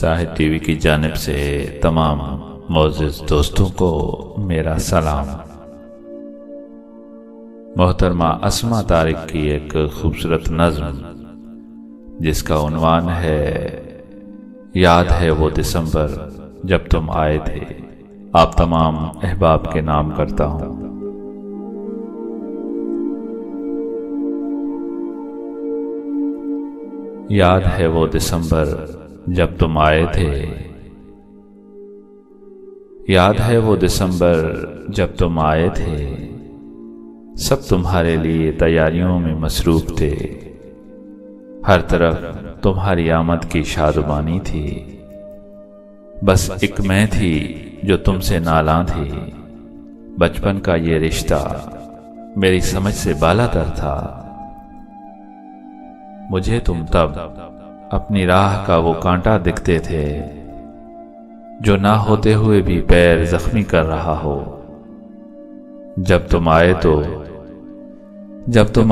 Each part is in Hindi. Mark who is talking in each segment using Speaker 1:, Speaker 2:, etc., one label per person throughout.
Speaker 1: जाहिद टीवी की जानिब से तमाम मोअज़्ज़िज़ दोस्तों को मेरा सलाम। मोहतरमा अस्मा तारिक की एक खूबसूरत नज़्म जिसका उन्वान है याद है वो दिसंबर जब तुम आए थे, आप तमाम अहबाब के नाम करता हूँ। याद है वो दिसंबर जब तुम आए थे, याद है वो दिसंबर जब तुम आए थे, सब तुम्हारे लिए तैयारियों में मसरूफ थे, हर तरफ तुम्हारी आमद की शादबानी थी, बस एक मैं थी जो तुमसे नालां थी, बचपन का ये रिश्ता मेरी समझ से बालातर था, मुझे तुम तब अपनी राह का वो कांटा दिखते थे जो ना होते हुए भी पैर जख्मी कर रहा हो। जब तुम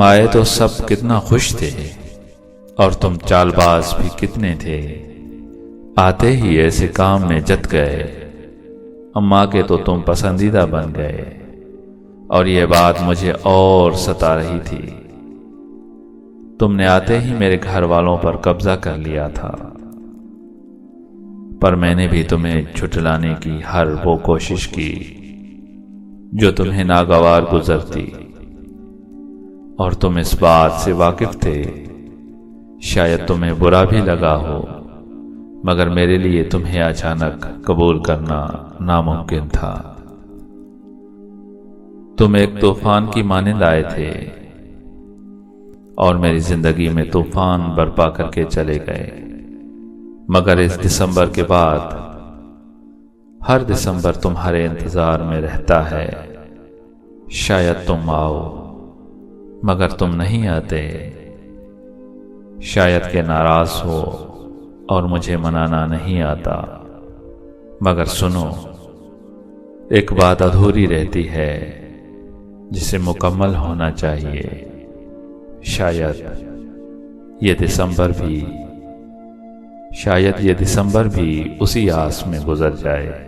Speaker 1: आए तो सब कितना खुश थे और तुम चालबाज भी कितने थे, आते ही ऐसे काम में जत गए, अम्मा के तो तुम पसंदीदा बन गए, और ये बात मुझे और सता रही थी, तुमने आते ही मेरे घर वालों पर कब्जा कर लिया था, पर मैंने भी तुम्हें छुटलाने की हर वो कोशिश की जो तुम्हें नागवार गुजरती, और तुम इस बात से वाकिफ थे, शायद तुम्हें बुरा भी लगा हो, मगर मेरे लिए तुम्हें अचानक कबूल करना नामुमकिन था। तुम एक तूफान की मानिंद आए थे और मेरी जिंदगी में तूफान बर्पा करके चले गए, मगर इस दिसंबर के बाद हर दिसंबर तुम्हारे इंतजार में रहता है, शायद तुम आओ मगर तुम नहीं आते, शायद के नाराज हो और मुझे मनाना नहीं आता, मगर सुनो एक बात अधूरी रहती है जिसे मुकम्मल होना चाहिए, शायद ये दिसंबर भी उसी आस में गुजर जाए।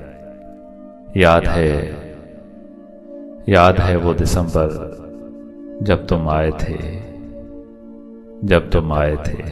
Speaker 1: याद है वो दिसंबर जब तुम आए थे।